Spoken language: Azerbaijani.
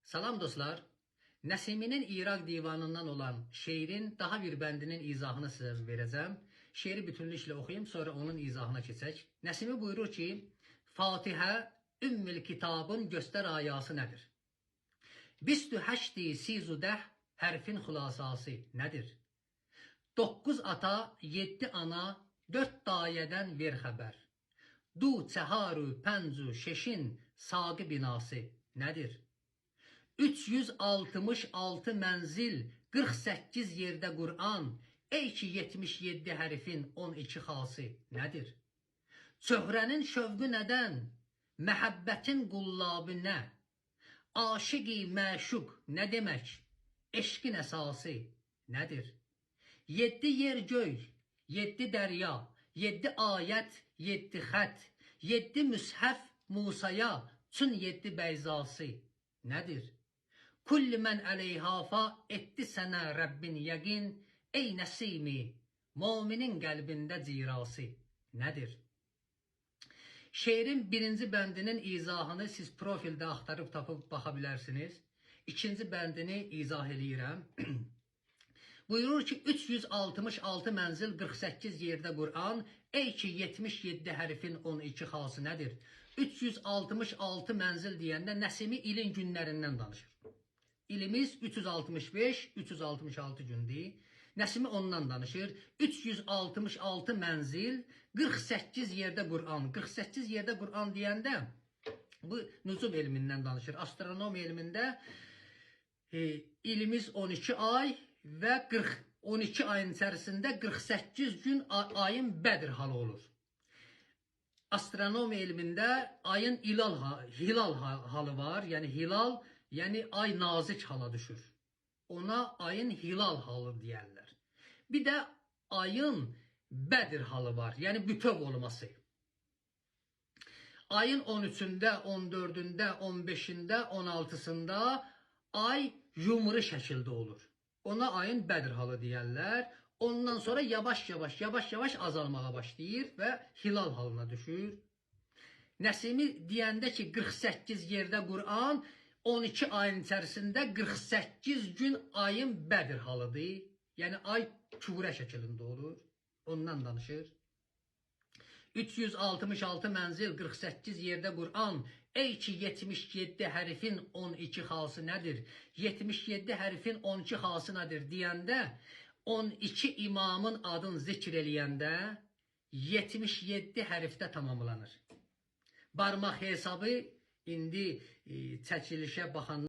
Salam dostlar. Nəsiminin İraq divanından olan şeirin daha bir bəndinin izahını sizə verəcəm. Şeiri bütünlüklə oxuyum, sonra onun izahına keçək. Nəsimi buyurur ki, Fatihə ümmül kitabın göstər ayası nədir? Bistü həşti sizudah hərfin xülasası nədir? 9 ata, 7 ana, 4 dayədən ver xəbər. Du çəharu pəncu şeşin saqı binası nədir? 366 mənzil, 48 yerdə Qur'an, ey ki 77 hərfin 12 xası nədir? Çöhrənin şövqü nədən? Məhəbbətin qullabı nə? Aşiqi məşuq nə demək? Eşqin əsası nədir? 7 yer göy, 7 dərya, 7 ayət, 7 xət, 7 müshəf Musaya, çün 7 bəyzası nədir? Kulli mən əleyhafa etdi sənə Rəbbin yəqin, ey nəsimi, müminin qəlbində cirası nədir? Şeirin birinci bəndinin izahını siz profildə axtarıb tapıb baxa bilərsiniz. İkinci bəndini izah eləyirəm. Buyurur ki, 366 mənzil, 48 yerdə Qur'an, ey ki 77 hərfin 12 xası nədir? 366 mənzil deyəndə Nəsimi ilin günlərindən danışır. İlimiz 365, 366 gündür. Nəsimi ondan danışır. 366 mənzil, 48 yerdə Qur'an. 48 yerdə Qur'an deyəndə bu nüzum elmindən danışır. Astronomi elmində ilimiz 12 ay və 12 ayın içərisində 48 gün ayın Bədr halı olur. Astronomi elmində ayın hilal halı var. Yəni hilal, yəni ay nazik hala düşür. Ona ayın hilal halı deyərlər. Bir də ayın Bədr halı var. Yəni bütöv olması. Ayın 13-də, 14-də, 15-də, 16-sında ay yumru şəkildə olur. Ona ayın Bədr halı deyərlər. Ondan sonra yavaş-yavaş azalmağa başlayır və hilal halına düşür. Nəsimi deyəndə ki, 48 yerdə Qur'an, 12 ayın içərisində 48 gün ayın Bədr halıdır. Yəni ay küvrə şəklində olur. Ondan danışır. 366 mənzil, 48 yerdə Qur'an, ey ki 77 hərfin 12 xası nədir? 77 hərfin 12 xası nədir deyəndə, 12 imamın adını zikr eləyəndə 77 hərfdə tamamlanır. Barmaq hesabı indi çəkilişə baxan